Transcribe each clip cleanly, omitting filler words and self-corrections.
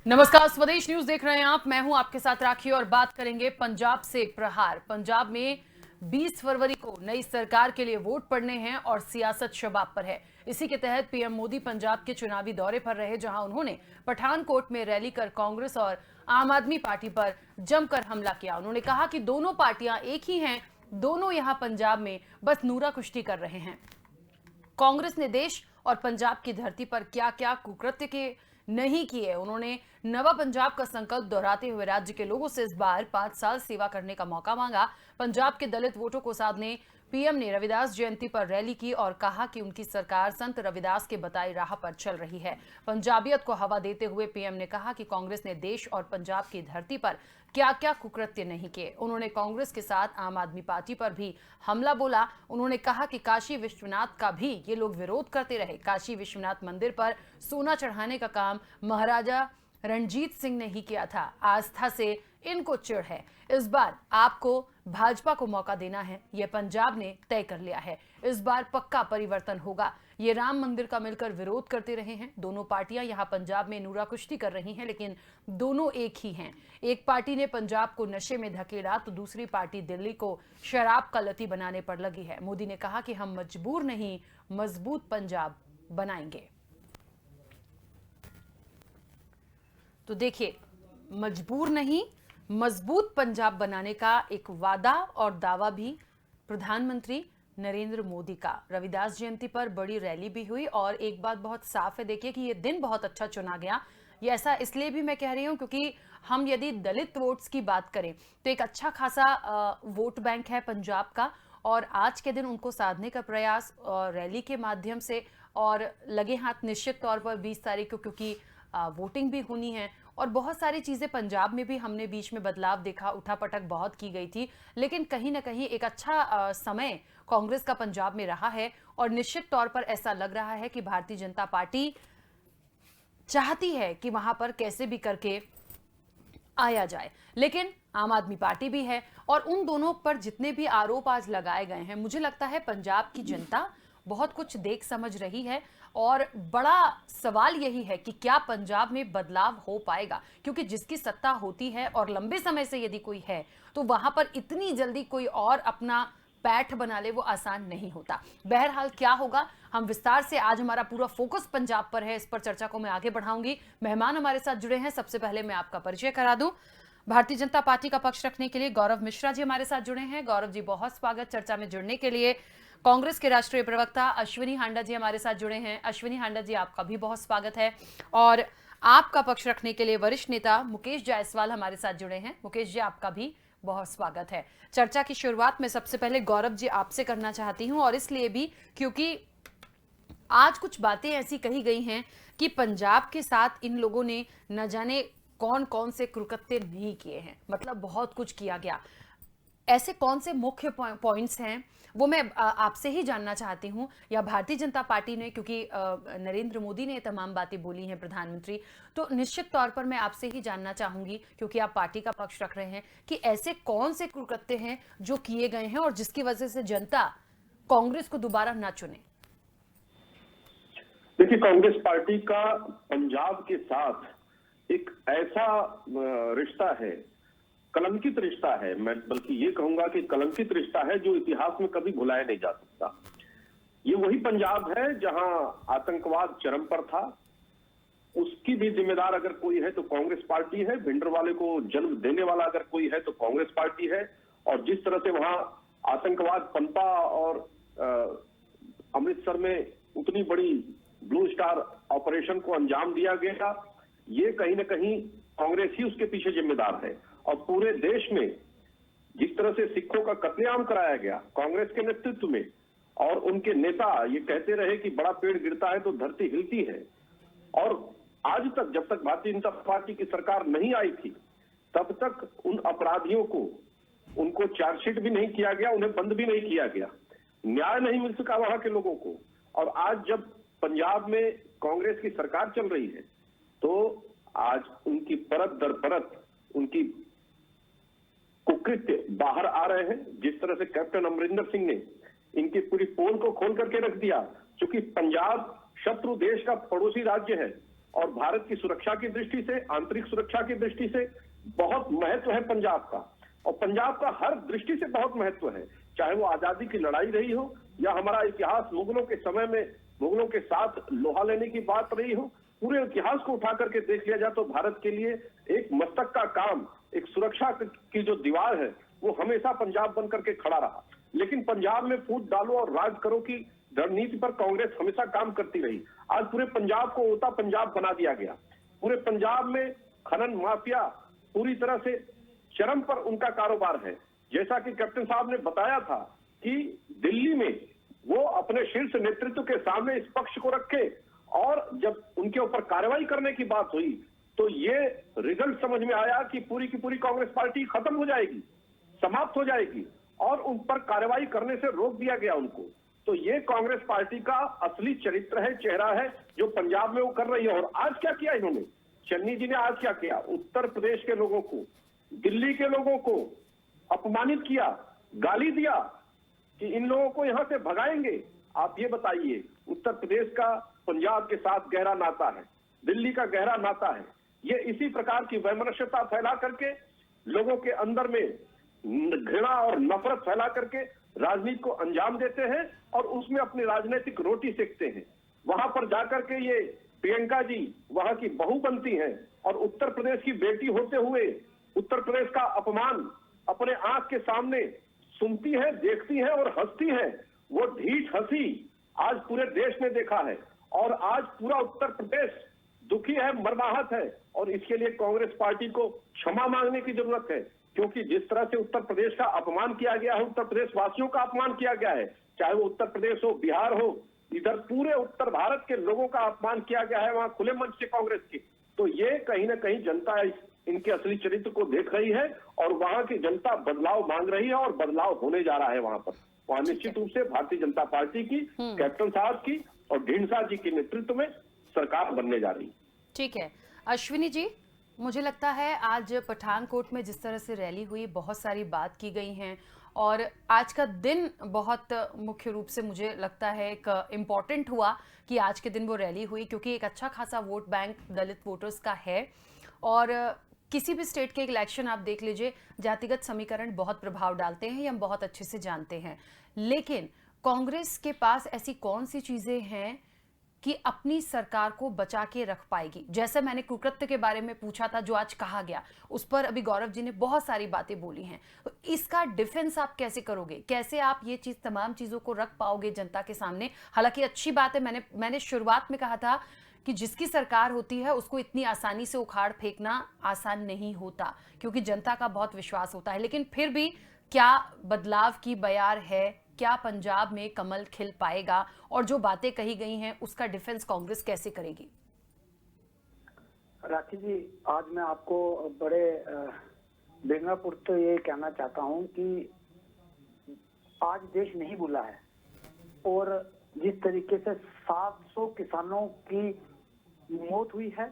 नमस्कार, स्वदेश न्यूज देख रहे हैं आप। मैं हूं आपके साथ राखी और बात करेंगे पंजाब से एक प्रहार। पंजाब में 20 फरवरी को नई सरकार के लिए वोट पड़ने हैं और सियासत शबाब पर है। इसी के तहत पीएम मोदी पंजाब के चुनावी दौरे पर रहे, जहां उन्होंने पठानकोट में रैली कर कांग्रेस और आम आदमी पार्टी पर जमकर हमला किया। उन्होंने कहा कि दोनों पार्टियां एक ही हैं, दोनों यहां पंजाब में बस नूरा कुश्ती कर रहे हैं। कांग्रेस ने देश और पंजाब की धरती पर क्या क्या कुकृत्य के नहीं किए। उन्होंने नवा पंजाब का संकल्प दोहराते हुए राज्य के लोगों से इस बार 5 साल सेवा करने का मौका मांगा। पंजाब के दलित वोटों को साधने पीएम ने रविदास जयंती पर रैली की और कहा कि उनकी सरकार संत रविदास के बताई राह पर चल रही है। पंजाबियत को हवा देते हुए पीएम ने कहा कि कांग्रेस ने देश और पंजाब की धरती पर क्या क्या कुकृत्य नहीं किए। उन्होंने कांग्रेस के साथ आम आदमी पार्टी पर भी हमला बोला। उन्होंने कहा कि काशी विश्वनाथ का भी ये लोग विरोध करते रहे। काशी विश्वनाथ मंदिर पर सोना चढ़ाने का काम महाराजा रणजीत सिंह ने ही किया था। आस्था से इनको चिढ़ है। इस बार आपको भाजपा को मौका देना है, यह पंजाब ने तय कर लिया है। इस बार पक्का परिवर्तन होगा। ये राम मंदिर का मिलकर विरोध करते रहे हैं। दोनों पार्टियां यहां पंजाब में नूरा कुश्ती कर रही हैं, लेकिन दोनों एक ही हैं। एक पार्टी ने पंजाब को नशे में धकेला तो दूसरी पार्टी दिल्ली को शराब का लती बनाने पर लगी है। मोदी ने कहा कि हम मजबूर नहीं, मजबूत पंजाब बनाएंगे। तो देखिए, मजबूर नहीं, मजबूत पंजाब बनाने का एक वादा और दावा भी प्रधानमंत्री नरेंद्र मोदी का। रविदास जयंती पर बड़ी रैली भी हुई और एक बात बहुत साफ है, देखिए कि ये दिन बहुत अच्छा चुना गया। ये ऐसा इसलिए भी मैं कह रही हूं क्योंकि हम यदि दलित वोट्स की बात करें तो एक अच्छा खासा वोट बैंक है पंजाब का, और आज के दिन उनको साधने का प्रयास रैली के माध्यम से और लगे हाथ निश्चित तौर पर 20 तारीख को, क्योंकि वोटिंग भी होनी है और बहुत सारी चीजें पंजाब में भी हमने बीच में बदलाव देखा। उठापटक बहुत की गई थी, लेकिन कहीं ना कहीं एक अच्छा समय कांग्रेस का पंजाब में रहा है और निश्चित तौर पर ऐसा लग रहा है कि भारतीय जनता पार्टी चाहती है कि वहां पर कैसे भी करके आया जाए। लेकिन आम आदमी पार्टी भी है और उन दोनों पर जितने भी आरोप आज लगाए गए हैं, मुझे लगता है पंजाब की जनता बहुत कुछ देख समझ रही है और बड़ा सवाल यही है कि क्या पंजाब में बदलाव हो पाएगा, क्योंकि जिसकी सत्ता होती है और लंबे समय से यदि कोई है तो वहां पर इतनी जल्दी कोई और अपना पैठ बना ले वो आसान नहीं होता। बहरहाल क्या होगा, हम विस्तार से, आज हमारा पूरा फोकस पंजाब पर है, इस पर चर्चा को मैं आगे बढ़ाऊंगी। मेहमान हमारे साथ जुड़े हैं। सबसे पहले मैं आपका परिचय करा दूं। भारतीय जनता पार्टी का पक्ष रखने के लिए गौरव मिश्रा जी हमारे साथ जुड़े हैं। गौरव जी, बहुत स्वागत चर्चा में जुड़ने के लिए। कांग्रेस के राष्ट्रीय प्रवक्ता अश्विनी हांडा जी हमारे साथ जुड़े हैं। अश्विनी हांडा जी, आपका भी बहुत स्वागत है। और आपका पक्ष रखने के लिए वरिष्ठ नेता मुकेश जायसवाल हमारे साथ जुड़े हैं। मुकेश जी, आपका भी बहुत स्वागत है। चर्चा की शुरुआत में सबसे पहले गौरव जी आपसे करना चाहती हूं, और इसलिए भी क्योंकि आज कुछ बातें ऐसी कही गई हैं कि पंजाब के साथ इन लोगों ने न जाने कौन कौन से कुकृत्य नहीं किए हैं, मतलब बहुत कुछ किया गया। ऐसे कौन से मुख्य पॉइंट्स हैं वो मैं आपसे ही जानना चाहती हूं, या भारतीय जनता पार्टी ने, क्योंकि नरेंद्र मोदी ने तमाम बातें बोली हैं प्रधानमंत्री, तो निश्चित तौर पर मैं आपसे ही जानना चाहूंगी, क्योंकि आप पार्टी का पक्ष रख रहे हैं, कि ऐसे कौन से कुकृत्य हैं जो किए गए हैं और जिसकी वजह से जनता कांग्रेस को दोबारा ना चुने। देखिए, कांग्रेस पार्टी का पंजाब के साथ एक ऐसा रिश्ता है, कलंकित रिश्ता है, मैं बल्कि ये कहूंगा कि कलंकित रिश्ता है जो इतिहास में कभी भुलाया नहीं जा सकता। ये वही पंजाब है जहां आतंकवाद चरम पर था। उसकी भी जिम्मेदार अगर कोई है तो कांग्रेस पार्टी है। भिंडरवाले को जन्म देने वाला अगर कोई है तो कांग्रेस पार्टी है। और जिस तरह से वहां आतंकवाद पनपा और अमृतसर में उतनी बड़ी ब्लू स्टार ऑपरेशन को अंजाम दिया गया, ये कहीं ना कहीं कांग्रेस ही उसके पीछे जिम्मेदार है। और पूरे देश में जिस तरह से सिखों का कत्लेआम कराया गया कांग्रेस के नेतृत्व में, और उनके नेता ये कहते रहे कि बड़ा पेड़ गिरता है तो धरती हिलती है, और आज तक जब तक भारतीय जनता पार्टी की सरकार नहीं आई थी तब तक उन अपराधियों को, उनको चार्जशीट भी नहीं किया गया, उन्हें बंद भी नहीं किया गया, न्याय नहीं मिल सका वहां के लोगों को। और आज जब पंजाब में कांग्रेस की सरकार चल रही है तो आज उनकी परत दर परत उनकी कुकृत्य बाहर आ रहे हैं। जिस तरह से कैप्टन अमरिंदर सिंह ने इनकी पूरी पोल को खोल करके रख दिया, क्योंकि पंजाब शत्रु देश का पड़ोसी राज्य है और भारत की सुरक्षा की दृष्टि से, आंतरिक सुरक्षा की दृष्टि से बहुत महत्व है पंजाब का। और पंजाब का हर दृष्टि से बहुत महत्व है, चाहे वो आजादी की लड़ाई रही हो या हमारा इतिहास मुगलों के समय में मुगलों के साथ लोहा लेने की बात रही हो। पूरे इतिहास को उठा करके देख लिया जाए तो भारत के लिए एक मस्तक का काम, एक सुरक्षा की जो दीवार है वो हमेशा पंजाब बन करके खड़ा रहा। लेकिन पंजाब में फूट डालो और राज करो की रणनीति पर कांग्रेस हमेशा काम करती रही। आज पूरे पंजाब को ओता पंजाब बना दिया गया। पूरे पंजाब में खनन माफिया पूरी तरह से चरम पर उनका कारोबार है। जैसा कि कैप्टन साहब ने बताया था कि दिल्ली में वो अपने शीर्ष नेतृत्व के सामने इस पक्ष को रखे और जब उनके ऊपर कार्रवाई करने की बात हुई तो ये रिजल्ट समझ में आया कि पूरी की पूरी कांग्रेस पार्टी खत्म हो जाएगी, समाप्त हो जाएगी और उन पर कार्रवाई करने से रोक दिया गया उनको। तो ये कांग्रेस पार्टी का असली चरित्र है, चेहरा है जो पंजाब में वो कर रही है। और आज क्या किया इन्होंने, चन्नी जी ने आज क्या किया, उत्तर प्रदेश के लोगों को, दिल्ली के लोगों को अपमानित किया, गाली दिया कि इन लोगों को यहां से भगाएंगे। आप ये बताइए, उत्तर प्रदेश का पंजाब के साथ गहरा नाता है, दिल्ली का गहरा नाता है। ये इसी प्रकार की वैमनस्यता फैला करके लोगों के अंदर में घृणा और नफरत फैला करके राजनीति को अंजाम देते हैं और उसमें अपनी राजनीतिक रोटी सेकते हैं। वहां पर जाकर के ये प्रियंका जी वहां की बहू बनती हैं और उत्तर प्रदेश की बेटी होते हुए उत्तर प्रदेश का अपमान अपने आंख के सामने सुनती है, देखती है और हंसती है। वो ढीठ हंसी आज पूरे देश ने देखा है और आज पूरा उत्तर प्रदेश दुखी है, मर्माहत है। और इसके लिए कांग्रेस पार्टी को क्षमा मांगने की जरूरत है, क्योंकि जिस तरह से उत्तर प्रदेश का अपमान किया गया है, उत्तर प्रदेश वासियों का अपमान किया गया है, चाहे वो उत्तर प्रदेश हो, बिहार हो, इधर पूरे उत्तर भारत के लोगों का अपमान किया गया है वहां खुले मंच से कांग्रेस की। तो ये कहीं ना कहीं जनता इनके असली चरित्र को देख रही है और वहां की जनता बदलाव मांग रही है और बदलाव होने जा रहा है वहां पर। वहां निश्चित रूप से भारतीय जनता पार्टी की, कैप्टन साहब की और ढींढसा जी के नेतृत्व में सरकार बनने जा रही है। ठीक है अश्विनी जी, मुझे लगता है आज पठानकोट में जिस तरह से रैली हुई, बहुत सारी बात की गई हैं और आज का दिन बहुत मुख्य रूप से मुझे लगता है एक इम्पॉर्टेंट हुआ कि आज के दिन वो रैली हुई, क्योंकि एक अच्छा खासा वोट बैंक दलित वोटर्स का है। और किसी भी स्टेट के इलेक्शन आप देख लीजिए, जातिगत समीकरण बहुत प्रभाव डालते हैं, ये हम बहुत अच्छे से जानते हैं। लेकिन कांग्रेस के पास ऐसी कौन सी चीजें हैं कि अपनी सरकार को बचा के रख पाएगी? जैसे मैंने कुकृत्य के बारे में पूछा था जो आज कहा गया, उस पर अभी गौरव जी ने बहुत सारी बातें बोली हैं। तो इसका डिफेंस आप कैसे करोगे? कैसे आप ये चीज, तमाम चीजों को रख पाओगे जनता के सामने? हालांकि अच्छी बात है, मैंने शुरुआत में कहा था कि जिसकी सरकार होती है उसको इतनी आसानी से उखाड़ फेंकना आसान नहीं होता, क्योंकि जनता का बहुत विश्वास होता है। लेकिन फिर भी क्या बदलाव की बयार है? क्या पंजाब में कमल खिल पाएगा? और जो बातें कही गई हैं उसका डिफेंस कांग्रेस कैसे करेगी? राखी जी, आज मैं आपको बड़े बेंगापुर तो ये कहना चाहता हूं कि आज देश नहीं भूला है और जिस तरीके से 700 किसानों की मौत हुई है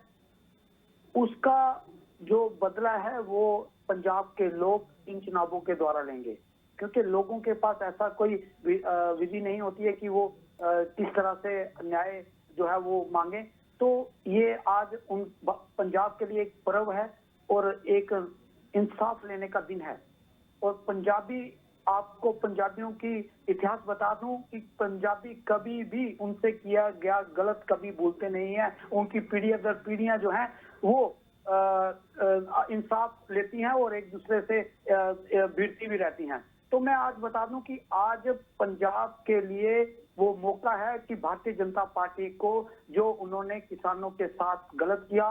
उसका जो बदला है वो पंजाब के लोग इन चुनावों के द्वारा लेंगे, क्योंकि लोगों के पास ऐसा कोई विधि नहीं होती है कि वो किस तरह से न्याय जो है वो मांगे। तो ये आज उन पंजाब के लिए एक पर्व है और एक इंसाफ लेने का दिन है। और पंजाबी, आपको पंजाबियों की इतिहास बता दूं कि पंजाबी कभी भी उनसे किया गया गलत कभी भूलते नहीं है। उनकी पीढ़ियां दर पीढ़ियां जो हैं वो इंसाफ लेती हैं और एक दूसरे से भिड़ती भी रहती हैं। तो मैं आज बता दूं कि आज पंजाब के लिए वो मौका है कि भारतीय जनता पार्टी को, जो उन्होंने किसानों के साथ गलत किया,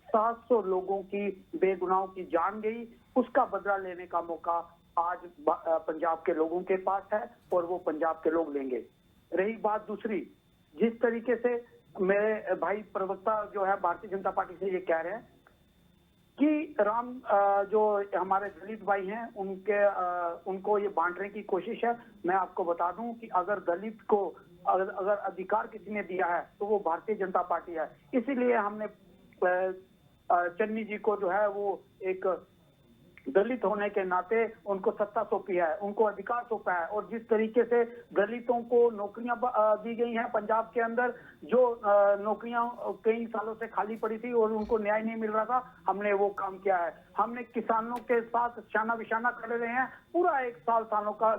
700 लोगों की बेगुनाहों की जान गई, उसका बदला लेने का मौका आज पंजाब के लोगों के पास है और वो पंजाब के लोग लेंगे। रही बात दूसरी, जिस तरीके से मेरे भाई प्रवक्ता जो है भारतीय जनता पार्टी से ये कह रहे हैं कि राम जो हमारे दलित भाई हैं उनको ये बांटने की कोशिश है। मैं आपको बता दूं कि अगर दलित को अगर अधिकार किसी ने दिया है तो वो भारतीय जनता पार्टी है। इसीलिए हमने चन्नी जी को जो है वो एक दलित होने के नाते उनको सत्ता सौंपी है, उनको अधिकार सौंपा है। और जिस तरीके से दलितों को नौकरियां दी गई हैं पंजाब के अंदर, जो नौकरियां कई सालों से खाली पड़ी थी और उनको न्याय नहीं मिल रहा था, हमने वो काम किया है। हमने किसानों के साथ शाना बिशाना खड़े रहे हैं, पूरा 1 साल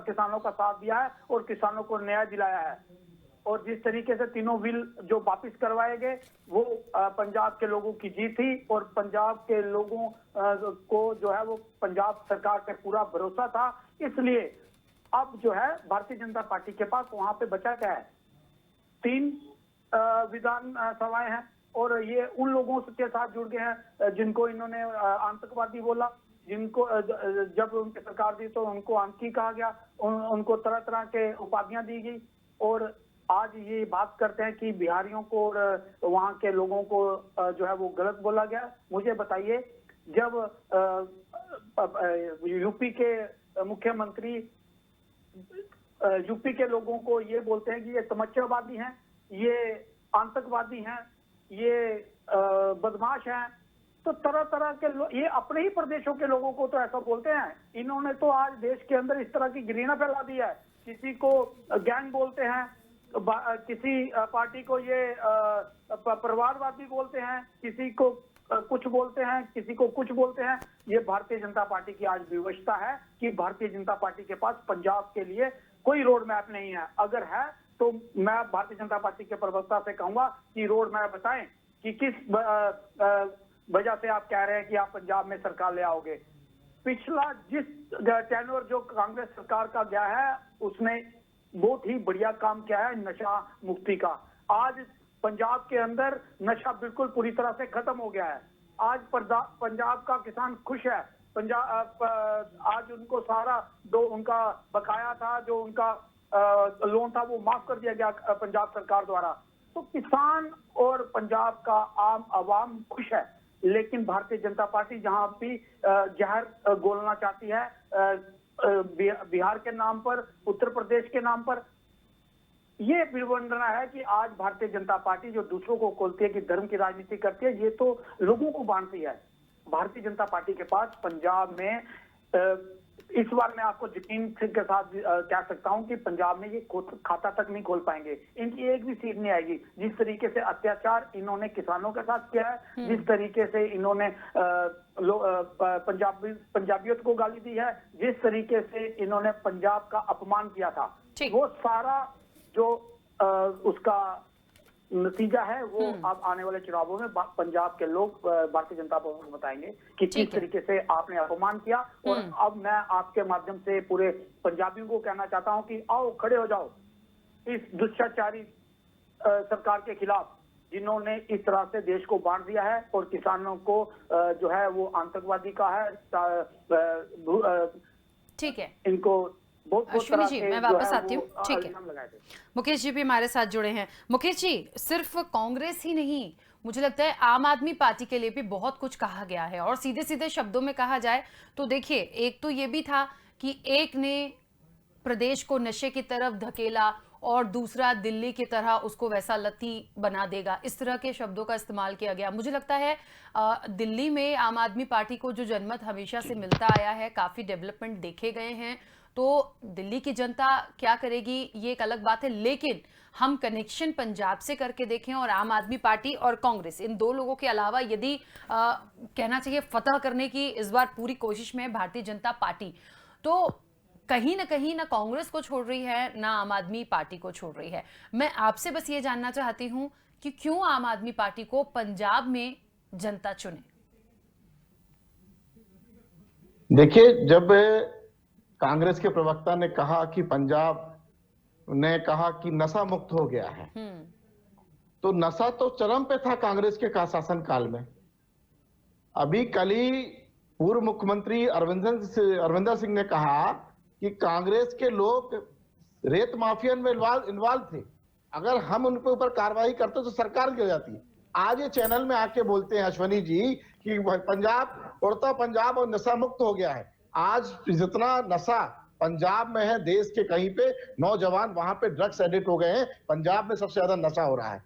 किसानों का साथ दिया है और किसानों को न्याय दिलाया है। और जिस तरीके से तीनों बिल जो वापिस करवाए गए, वो पंजाब के लोगों की जीत थी। और पंजाब के लोगों को जो है वो पंजाब सरकार पे पूरा भरोसा था। इसलिए अब जो है भारतीय जनता पार्टी के पास वहां पे बचा क्या है, 3 विधान सभाएं हैं। और ये उन लोगों के साथ जुड़ गए हैं जिनको इन्होंने आतंकवादी बोला, जिनको जब उनकी सरकार दी तो उनको आतंकी कहा गया, उनको तरह तरह के उपाधियां दी गई। और आज ये बात करते हैं कि बिहारियों को और वहाँ के लोगों को जो है वो गलत बोला गया। मुझे बताइए, जब यूपी के मुख्यमंत्री यूपी के लोगों को ये बोलते हैं कि ये तमच्चावादी हैं, ये आतंकवादी हैं, ये बदमाश हैं, तो तरह तरह के ये अपने ही प्रदेशों के लोगों को तो ऐसा बोलते हैं। इन्होंने तो आज देश के अंदर इस तरह की घृणा फैला दी है। किसी को गैंग बोलते हैं, किसी पार्टी को ये परिवारवादी बोलते हैं, किसी को कुछ बोलते हैं, किसी को कुछ बोलते हैं। ये भारतीय जनता पार्टी की आज विवशता है कि भारतीय जनता पार्टी के पास पंजाब के लिए कोई रोड मैप नहीं है। अगर है तो मैं भारतीय जनता पार्टी के प्रवक्ता से कहूंगा कि रोड मैप बताएं कि किस वजह से आप कह रहे हैं कि आप पंजाब में सरकार ले आओगे। पिछला जिस टेन्योर जो कांग्रेस सरकार का गया है, उसने बहुत ही बढ़िया काम किया है नशा मुक्ति का। आज पंजाब के अंदर नशा बिल्कुल पूरी तरह से खत्म हो गया है। आज पंजाब का किसान खुश है। पंजाब आज उनको सारा जो उनका बकाया था, जो उनका लोन था, वो माफ कर दिया गया पंजाब सरकार द्वारा। तो किसान और पंजाब का आम आवाम खुश है। लेकिन भारतीय जनता पार्टी जहां भी जहर घोलना चाहती है, बिहार के नाम पर, उत्तर प्रदेश के नाम पर, ये विडंबना है कि आज भारतीय जनता पार्टी जो दूसरों को खोलती है कि धर्म की राजनीति करती है, ये तो लोगों को बांटती है। भारतीय जनता पार्टी के पास पंजाब में इस बार मैं आपको यकीन के साथ कह सकता हूं कि पंजाब में ये खाता तक नहीं खोल पाएंगे। इनकी एक भी सीट नहीं आएगी। जिस तरीके से अत्याचार इन्होंने किसानों के साथ किया है, जिस तरीके से इन्होंने पंजाबियत को गाली दी है, जिस तरीके से इन्होंने पंजाब का अपमान किया था, वो सारा जो उसका नतीजा है वो अब आने वाले चुनावों में पंजाब के लोग भारतीय जनता पार्टी को बताएंगे कि किस तरीके से आपने अपमान किया। और अब मैं आपके माध्यम से पूरे पंजाबियों को कहना चाहता हूं कि आओ, खड़े हो जाओ इस दुष्टाचारी सरकार के खिलाफ, जिन्होंने इस तरह से देश को बांट दिया है और किसानों को जो है वो आतंकवादी का है। ठीक है, इनको अश्विनी जी मैं वापस आती हूँ। ठीक है, मुकेश जी भी हमारे साथ जुड़े हैं। मुकेश जी, सिर्फ कांग्रेस ही नहीं, मुझे लगता है आम आदमी पार्टी के लिए भी बहुत कुछ कहा गया है। और सीधे सीधे शब्दों में कहा जाए तो देखिए, एक तो ये भी था कि एक ने प्रदेश को नशे की तरफ धकेला और दूसरा दिल्ली की तरह उसको वैसा लती बना देगा, इस तरह के शब्दों का इस्तेमाल किया गया। मुझे लगता है दिल्ली में आम आदमी पार्टी को जो जनमत हमेशा से मिलता आया है, काफ़ी डेवलपमेंट देखे गए हैं, तो दिल्ली की जनता क्या करेगी ये एक अलग बात है। लेकिन हम कनेक्शन पंजाब से करके देखें और आम आदमी पार्टी और कांग्रेस, इन दो लोगों के अलावा यदि कहना चाहिए फतह करने की इस बार पूरी कोशिश में है भारतीय जनता पार्टी, तो कहीं ना कांग्रेस को छोड़ रही है, ना आम आदमी पार्टी को छोड़ रही है। मैं आपसे बस ये जानना चाहती हूं कि क्यों आम आदमी पार्टी को पंजाब में जनता चुने। देखिए, जब कांग्रेस के प्रवक्ता ने कहा कि पंजाब ने कहा कि नशा मुक्त हो गया है, तो नशा तो चरम पे था कांग्रेस के शासन काल में। अभी कल ही पूर्व मुख्यमंत्री अरविंदर सिंह ने कहा कि कांग्रेस के लोग रेत माफिया में इन्वॉल्व थे, अगर हम उनके ऊपर कार्रवाई करते तो सरकार गिर जाती। आज ये चैनल में आके बोलते हैं अश्विनी जी कि पंजाब उड़ता पंजाब और नशा मुक्त हो गया है। आज जितना नशा पंजाब में है, देश के कहीं पे नौजवान वहां पे ड्रग्स एडिक्ट हो गए हैं, पंजाब में सबसे ज्यादा नशा हो रहा है।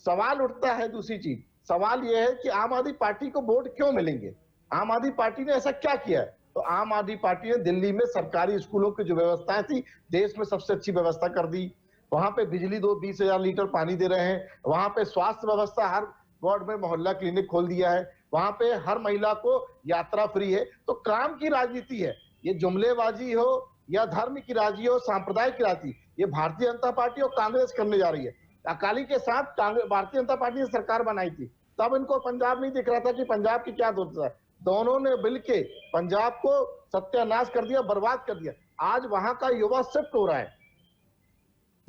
सवाल उठता है, दूसरी चीज सवाल यह है कि आम आदमी पार्टी को वोट क्यों मिलेंगे? आम आदमी पार्टी ने ऐसा क्या किया है? तो आम आदमी पार्टी ने दिल्ली में सरकारी स्कूलों की जो व्यवस्थाएं थी, देश में सबसे अच्छी व्यवस्था कर दी। वहां पे बिजली दो 20,000 लीटर पानी दे रहे हैं। वहां पे स्वास्थ्य व्यवस्था, हर वार्ड में मोहल्ला क्लिनिक खोल दिया है। वहां पे हर महिला को यात्रा फ्री है। तो काम की राजनीति है, ये जुमलेबाजी हो या धर्म की राजनीति हो, सांप्रदायिक की राजनीति, ये भारतीय जनता पार्टी और कांग्रेस करने जा रही है। अकाली के साथ भारतीय जनता पार्टी ने सरकार बनाई थी, तब इनको पंजाब नहीं दिख रहा था कि पंजाब की क्या दुर्दशा है। दोनों ने मिलके पंजाब को सत्यानाश कर दिया, बर्बाद कर दिया। आज वहां का युवा शिफ्ट हो रहा है।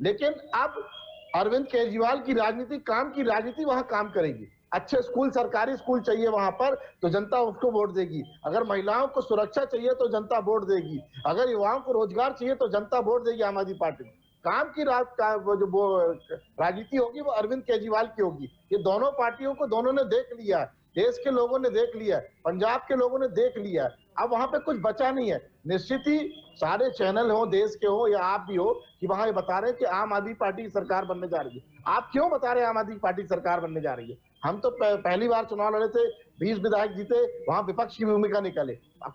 लेकिन अब अरविंद केजरीवाल की राजनीति, काम की राजनीति वहां काम करेगी। अच्छे स्कूल, सरकारी स्कूल चाहिए वहां पर तो जनता उसको वोट देगी। अगर महिलाओं को सुरक्षा चाहिए तो जनता वोट देगी। अगर युवाओं को रोजगार चाहिए तो जनता वोट देगी आम आदमी पार्टी को। काम की राजनीति होगी वो अरविंद केजरीवाल की होगी। ये दोनों पार्टियों को दोनों ने देख लिया है, देश के लोगों ने देख लिया है, पंजाब के लोगों ने देख लिया है। अब वहां पे कुछ बचा नहीं है। निश्चित ही सारे चैनल हो, देश के हो या आप भी हो, कि वहां ये बता रहे हैं कि आम आदमी पार्टी की सरकार बनने जा रही है। आप क्यों बता रहे हैं आम आदमी पार्टी की सरकार बनने जा रही है? हम तो पहली बार चुनाव लड़े थे, 20 विधायक जीते, वहां विपक्ष की भूमिका निकाले। अब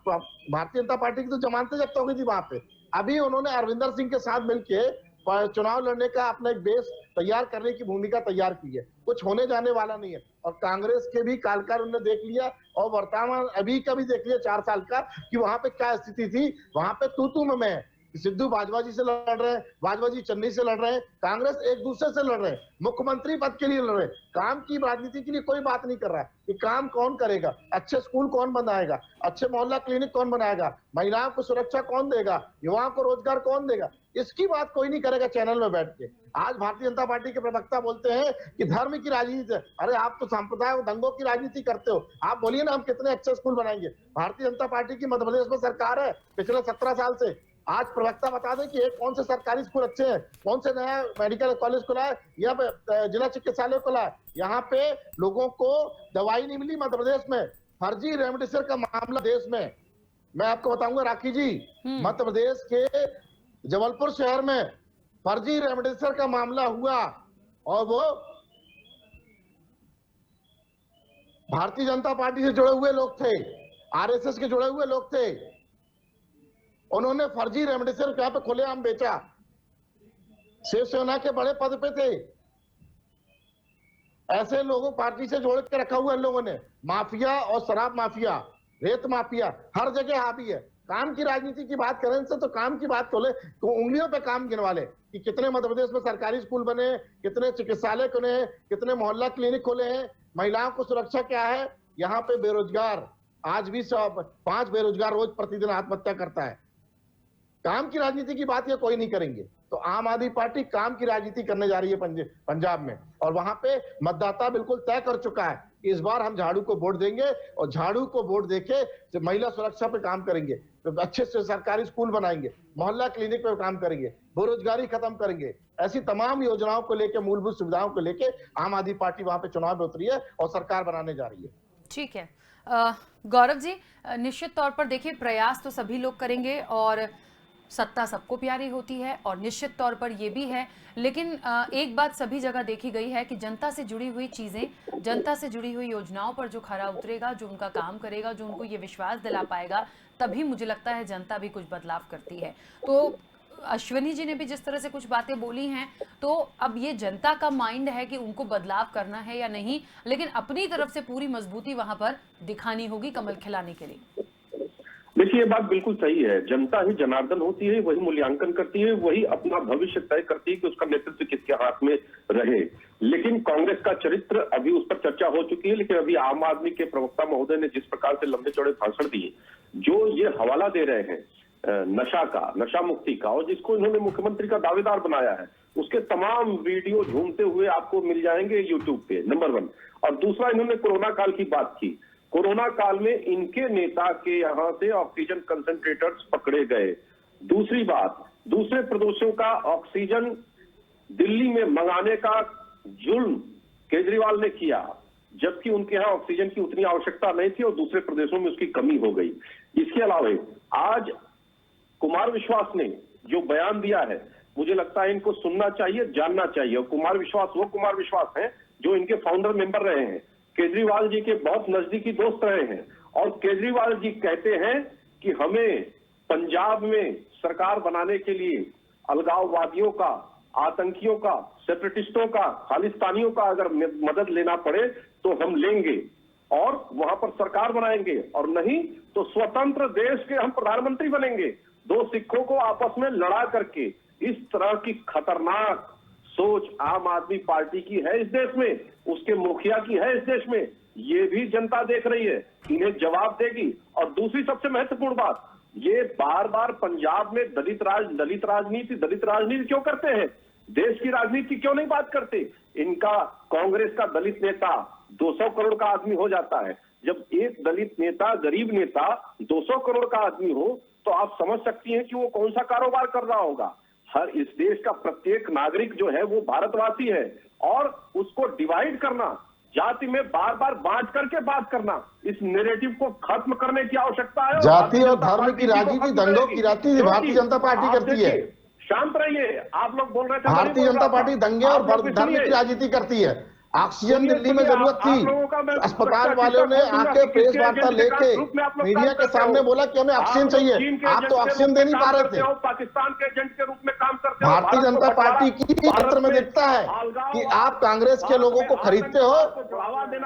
भारतीय जनता पार्टी की तो जमानतें जब्त हो गई थी वहां पे। अभी उन्होंने अरविंदर सिंह के साथ मिलकर चुनाव लड़ने का अपना एक बेस तैयार करने की भूमिका तैयार की है। कुछ होने जाने वाला नहीं है। और कांग्रेस के भी कालकाल उन्होंने देख लिया और वर्तमान अभी का भी देख लिया 4 साल का, कि वहां पे क्या स्थिति थी। वहां पे तू में सिद्धू बाजवा जी से लड़ रहे हैं, बाजवा जी चन्नी से लड़ रहे हैं, कांग्रेस एक दूसरे से लड़ रहे हैं, मुख्यमंत्री पद के लिए लड़ रहे हैं। काम की राजनीति के लिए कोई बात नहीं कर रहा है कि काम कौन करेगा, अच्छे स्कूल कौन बनाएगा, अच्छे मोहल्ला क्लिनिक कौन बनाएगा, महिलाओं को सुरक्षा कौन देगा, युवाओं को रोजगार कौन देगा, इसकी बात कोई नहीं करेगा चैनल में बैठ के। आज भारतीय जनता पार्टी के प्रवक्ता बोलते हैं कि धर्म की राजनीति है। अरे आप तो सांप्रदाय और दंगों की राजनीति करते हो। आप बोलिए ना हम कितने अच्छे स्कूल बनाएंगे। भारतीय जनता पार्टी की मध्य प्रदेश में सरकार है पिछले 17 साल से। आज प्रवक्ता बता दें कि कौन से सरकारी स्कूल अच्छे हैं, कौन से नया मेडिकल कॉलेज खुला है या जिला चिकित्सालय खुला है। यहाँ पे लोगों को दवाई नहीं मिली मध्य प्रदेश में। फर्जी रेमडेसिविर का मामला देश में, मैं आपको बताऊंगा राखी जी, मध्य प्रदेश के जबलपुर शहर में फर्जी रेमडेसिविर का मामला हुआ और वो भारतीय जनता पार्टी से जुड़े हुए लोग थे, आरएसएस के जुड़े हुए लोग थे। उन्होंने फर्जी रेमडेसिविर यहाँ पे खुलेआम बेचा। शिवसेना के बड़े पद पे थे। ऐसे लोगों पार्टी से जोड़ के रखा हुआ है लोगों ने। माफिया और शराब माफिया, रेत माफिया हर जगह हावी है। काम की राजनीति की बात करें से तो काम की बात खोले तो उंगलियों पे काम गिनवा ले कि कितने मध्य प्रदेश में सरकारी स्कूल बने, कितने चिकित्सालय खुले हैं, कितने मोहल्ला क्लिनिक खोले हैं, महिलाओं को सुरक्षा क्या है। यहाँ पे बेरोजगार आज भी 5 बेरोजगार रोज प्रतिदिन आत्महत्या करता है। काम की राजनीति की बात ये कोई नहीं करेंगे। तो आम आदमी पार्टी काम की राजनीति करने जा रही है पंजाब में, और वहां पे मतदाता बिल्कुल तय कर चुका है कि इस बार हम झाड़ू को वोट देंगे और झाड़ू को वोट देके तो महिला सुरक्षा पे काम करेंगे, तो अच्छे से सरकारी स्कूल बनाएंगे, मोहल्ला क्लिनिक पे काम करेंगे, बेरोजगारी खत्म करेंगे। ऐसी तमाम योजनाओं को लेकर, मूलभूत सुविधाओं को लेकर आम आदमी पार्टी वहां पे चुनाव में उतरी है और सरकार बनाने जा रही है। ठीक है गौरव जी, निश्चित तौर पर देखिए प्रयास तो सभी लोग करेंगे और सत्ता सबको प्यारी होती है और निश्चित तौर पर ये भी है। लेकिन एक बात सभी जगह देखी गई है कि जनता से जुड़ी हुई चीज़ें, जनता से जुड़ी हुई योजनाओं पर जो खरा उतरेगा, जो उनका काम करेगा, जो उनको ये विश्वास दिला पाएगा, तभी मुझे लगता है जनता भी कुछ बदलाव करती है। तो अश्विनी जी ने भी जिस तरह से कुछ बातें बोली हैं, तो अब ये जनता का माइंड है कि उनको बदलाव करना है या नहीं, लेकिन अपनी तरफ से पूरी मजबूती वहां पर दिखानी होगी कमल खिलाने के लिए। देखिए, ये बात बिल्कुल सही है। जनता ही जनार्दन होती है, वही मूल्यांकन करती है, वही अपना भविष्य तय करती है कि उसका नेतृत्व किसके हाथ में रहे। लेकिन कांग्रेस का चरित्र, अभी उस पर चर्चा हो चुकी है, लेकिन अभी आम आदमी के प्रवक्ता महोदय ने जिस प्रकार से लंबे चौड़े भाषण दिए, जो ये हवाला दे रहे हैं नशा का, नशा मुक्ति का, और जिसको इन्होंने मुख्यमंत्री का दावेदार बनाया है, उसके तमाम वीडियो झूमते हुए आपको मिल जाएंगे यूट्यूब पे, नंबर 1। और दूसरा, इन्होंने कोरोना काल की बात की। कोरोना काल में इनके नेता के यहां से ऑक्सीजन कंसंट्रेटर्स पकड़े गए। दूसरी बात, दूसरे प्रदेशों का ऑक्सीजन दिल्ली में मंगाने का जुल्म केजरीवाल ने किया, जबकि उनके यहाँ ऑक्सीजन की उतनी आवश्यकता नहीं थी और दूसरे प्रदेशों में उसकी कमी हो गई। इसके अलावा आज कुमार विश्वास ने जो बयान दिया है, मुझे लगता है इनको सुनना चाहिए, जानना चाहिए। और कुमार विश्वास वो कुमार विश्वास हैं जो इनके फाउंडर मेंबर रहे हैं, केजरीवाल जी के बहुत नजदीकी दोस्त रहे हैं। और केजरीवाल जी कहते हैं कि हमें पंजाब में सरकार बनाने के लिए अलगाववादियों का, आतंकियों का, सेपरेटिस्टों का, खालिस्तानियों का अगर मदद लेना पड़े तो हम लेंगे और वहां पर सरकार बनाएंगे, और नहीं तो स्वतंत्र देश के हम प्रधानमंत्री बनेंगे। दो सिखों को आपस में लड़ा करके इस तरह की खतरनाक सोच आम आदमी पार्टी की है इस देश में, उसके मुखिया की है इस देश में। ये भी जनता देख रही है, इन्हें जवाब देगी। और दूसरी सबसे महत्वपूर्ण बात, ये बार बार पंजाब में दलित राजनीति क्यों करते हैं? देश की राजनीति क्यों नहीं बात करते? इनका कांग्रेस का दलित नेता 200 करोड़ का आदमी हो जाता है। जब एक दलित नेता, गरीब नेता 200 करोड़ का आदमी हो तो आप समझ सकती हैं कि वो कौन सा कारोबार कर रहा होगा। हर इस देश का प्रत्येक नागरिक जो है वो भारतवासी है, और उसको डिवाइड करना, जाति में बार बार बांट करके बात करना, इस नैरेटिव को खत्म करने की आवश्यकता है। जाति और धर्म की राजनीति, दंगों की राजनीति भारतीय जनता पार्टी करती है। शांत रहिए, आप लोग बोल रहे थे। भारतीय जनता पार्टी दंगे और धर्म की राजनीति करती है। ऑक्सीजन दिल्ली में जरूरत थी, अस्पताल वालों ने आके प्रेस वार्ता लेके मीडिया के सामने बोला कि हमें ऑक्सीजन चाहिए, आप तो ऑक्सीजन दे नहीं पा रहे थे। पाकिस्तान के एजेंट के रूप में काम करते हो। भारतीय जनता पार्टी की पत्र में दिखता है कि आप कांग्रेस के लोगों को खरीदते हो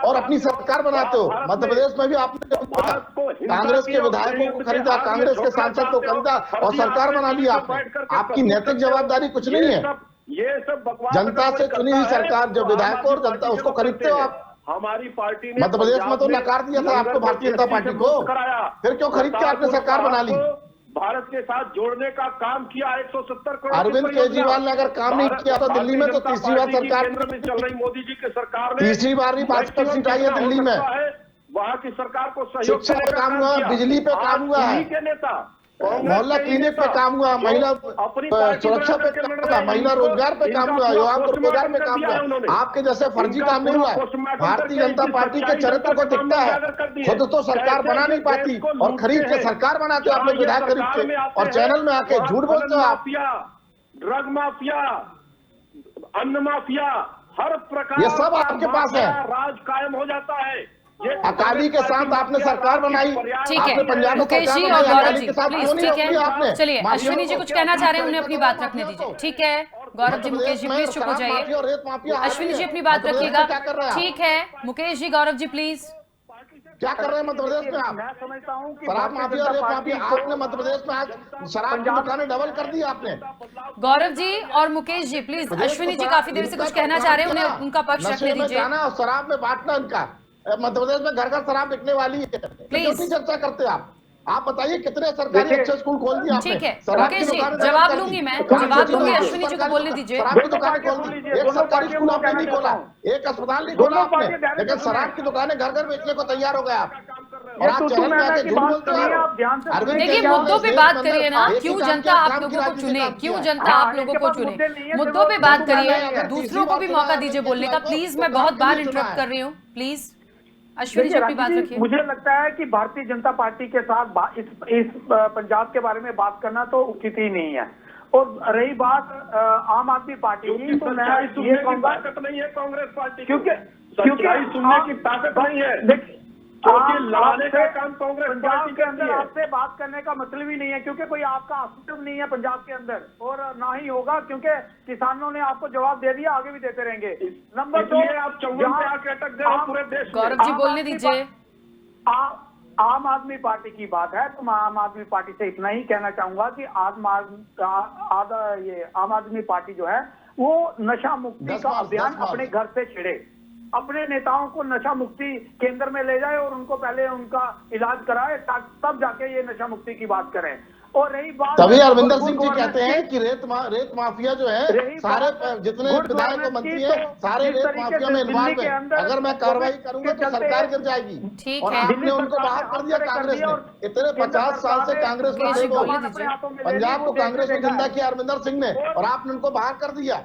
और अपनी सरकार बनाते हो। मध्य प्रदेश में भी आपने कांग्रेस के विधायकों को खरीदा, कांग्रेस के सांसद को खरीदा और सरकार बना ली आपने। आपकी नैतिक जवाबदारी कुछ नहीं है। ये सब बकवास जनता से चुनी हुई सरकार, जो विधायक और जनता, उसको खरीदते हो आप। हमारी पार्टी ने मध्य प्रदेश में तो नकार दिया था आपको भारतीय जनता पार्टी को, फिर क्यों खरीद के आपने सरकार बना ली? भारत के साथ जोड़ने का काम किया 170 करोड़। अरविंद केजरीवाल ने अगर काम नहीं किया तो दिल्ली में तो तीसरी बार सरकार में चल रही मोदी जी की सरकार ने तीसरी बार भी भाजपा सीट आई है दिल्ली में। वहाँ की सरकार को सहयोग शिक्षा पे काम हुआ, बिजली पे काम हुआ है, के नेता मोहल्ला क्लिनिक पे काम हुआ, महिला सुरक्षा पे काम हुआ, महिला रोजगार पे काम हुआ, युवाओं को रोजगार में काम हुआ। आपके जैसे फर्जी काम नहीं हुआ। भारतीय जनता पार्टी के चरित्र को दिखता है। खुद तो सरकार बना नहीं पाती और खरीद के सरकार बनाते हो, अपने विधायक खरीद के, और चैनल में आके झूठ बोलते हो आप। ड्रग माफिया, अन्न माफिया, हर प्रकार ये सब आपके पास है। राज कायम हो जाता है। अकाली के साथ आपने सरकार बनाई, ठीक है आपने पंजाब में मुकेश जी सरकार और बनाई, गौरव अकाली जी के साथ प्लीज, क्यों नहीं ठीक रोकी आपने? है। चलिए अश्विनी जी कुछ कहना चाह रहे हैं, उन्हें अपनी बात रखने दीजिए। ठीक है गौरव जी, मुकेश जी प्लीज चुप हो जाइए। अश्विनी जी अपनी बात रखिएगा। ठीक है मुकेश जी, गौरव जी प्लीज। क्या कर रहे हैं मध्य प्रदेश में आप? मैं समझता हूँ कि शराब माफिया और रेप माफिया, आपने मध्य प्रदेश में आज शराब की दुकानें डबल कर दी आपने। गौरव जी और मुकेश जी प्लीज, अश्विनी जी काफी देर से कुछ कहना चाह रहे हैं, उन्हें उनका पक्ष रखने दीजिए। और शराब में बांटना इनका, मध्य प्रदेश में घर घर शराब बिकने वाली है, क्यों चर्चा करते आप बताइए कितने सरकारी अच्छे स्कूल खोल दिए आपने? ठीक है मुकेश जी, जवाब दूंगी मैं, जवाब दूंगी, अश्विनी जी को बोलने दीजिए। शराब की दुकानें खोल दी, एक सरकारी स्कूल आपने नहीं खोला, एक अस्पताल नहीं खोला आपने, लेकिन शराब की दुकानें घर घर बेचने को तैयार हो गए आप। और आप चैनल में आके झूठ बोलते हो। देखिए मुद्दों पे बात करिए ना, क्यों जनता आप लोगों को चुने, क्यों जनता आप लोगों को चुने, मुद्दों पे बात करिए, दूसरों को भी मौका दीजिए बोलने का। प्लीज मैं बहुत बार इंटरप्ट कर रही हूँ, प्लीज अश्विनी जी अपनी बात रखिए। मुझे लगता है कि भारतीय जनता पार्टी के साथ इस पंजाब के बारे में बात करना तो उचित ही नहीं है। और रही बात आम आदमी पार्टी की, तो मैं ये कहूंगा नहीं है कांग्रेस पार्टी, क्योंकि सुनने की ताकत नहीं है, क्योंकि लड़ाने का काम कांग्रेस पंजाब पार्टी के अंदर करती है। आपसे बात करने का मतलब ही नहीं है, क्योंकि कोई आपका अस्तित्व नहीं है पंजाब के अंदर, और ना ही होगा, क्योंकि किसानों ने आपको जवाब दे दिया, आगे भी देते रहेंगे। नंबर 2, आप चौवन पे आके अटक गए पूरे देश में। गौरव जी बोलने दीजिए। आम आदमी पार्टी की बात है तो मैं आम आदमी पार्टी से इतना ही कहना चाहूंगा कि आम आदमी पार्टी जो है वो नशा मुक्ति का अभियान अपने घर से छिड़े, अपने नेताओं को नशा मुक्ति केंद्र में ले जाए और उनको पहले उनका इलाज कराए, तब जाके ये नशा मुक्ति की बात करें। और रही बात, तभी अरविंदर सिंह जी कहते हैं कि रेत माफिया जो है सारे जितने विधायक मंत्री हैं सारे रेत माफिया में इन्वॉल्व है, अगर मैं कार्रवाई करूंगा तो सरकार गिर जाएगी। और आपने उनको बाहर कर दिया कांग्रेस ने, इतने 50 साल से कांग्रेस में, पंजाब को कांग्रेस में जिंदा किया अरविंदर सिंह ने, और आपने उनको बाहर कर दिया।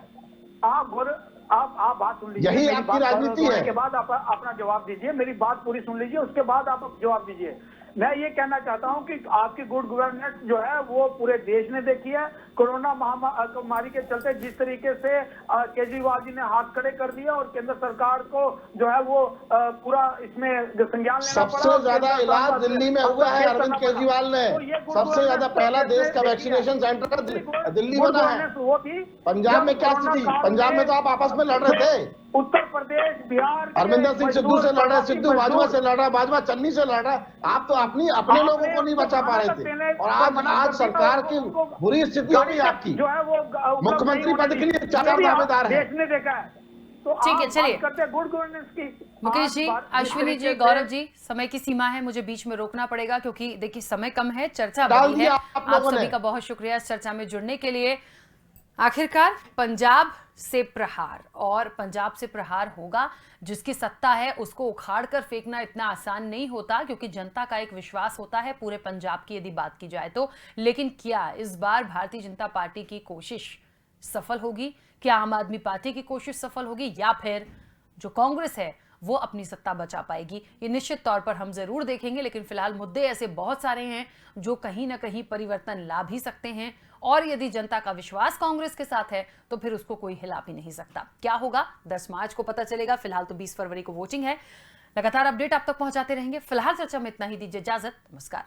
आप बात सुन लीजिए, यही आपकी राजनीति है। के बाद आप अपना जवाब दीजिए, मेरी बात पूरी सुन लीजिए, उसके बाद आप जवाब दीजिए। मैं ये कहना चाहता हूं कि आपकी गुड गवर्नेंस जो है वो पूरे देश ने देखी है। कोरोना महामारी के चलते जिस तरीके से केजरीवाल जी ने हाथ खड़े कर दिया और केंद्र सरकार को जो है वो पूरा इसमें संज्ञान लेना पड़ा। सबसे ज्यादा इलाज दिल्ली में हुआ है अरविंद केजरीवाल ने, सबसे ज्यादा पहला देश का वैक्सीनेशन सेंटर दिल्ली बना है। पंजाब में क्या स्थिति? पंजाब में तो आप आपस में लड़ रहे थे, उत्तर प्रदेश, बिहार, हरमिंदर सिंह सिद्धू से लड़ रहे, सिद्धू बाजवा से लड़ रहा, बाजवा चन्नी से लड़ रहा। आप तो अपने लोगों को नहीं बचा पा रहे थे, और आज सरकार की बुरी स्थिति होगी आपकी। जो है वो मुख्यमंत्री पद के लिए 4 दावेदार हैं। देश ने देखा है। तो ठीक है, चलिए करते हैं गुड गवर्नेंस की। मुकेश जी, अश्विनी जी, गौरव जी, समय की सीमा है, मुझे बीच में रोकना पड़ेगा क्योंकि देखिए समय कम है, चर्चा बड़ी है। आप सभी का बहुत शुक्रिया इस चर्चा में जुड़ने के लिए। आखिरकार पंजाब से प्रहार, और पंजाब से प्रहार होगा, जिसकी सत्ता है उसको उखाड़ कर फेंकना इतना आसान नहीं होता, क्योंकि जनता का एक विश्वास होता है पूरे पंजाब की यदि बात की जाए तो। लेकिन क्या इस बार भारतीय जनता पार्टी की कोशिश सफल होगी? क्या आम आदमी पार्टी की कोशिश सफल होगी, या फिर जो कांग्रेस है वो अपनी सत्ता बचा पाएगी? ये निश्चित तौर पर हम जरूर देखेंगे। लेकिन फिलहाल मुद्दे ऐसे बहुत सारे हैं जो कहीं ना कहीं परिवर्तन ला भी सकते हैं, और यदि जनता का विश्वास कांग्रेस के साथ है तो फिर उसको कोई हिला भी नहीं सकता। क्या होगा 10 मार्च को पता चलेगा। फिलहाल तो 20 फरवरी को वोटिंग है। लगातार अपडेट आप तक पहुंचाते रहेंगे। फिलहाल चर्चा में इतना ही, दीजिए इजाजत, नमस्कार।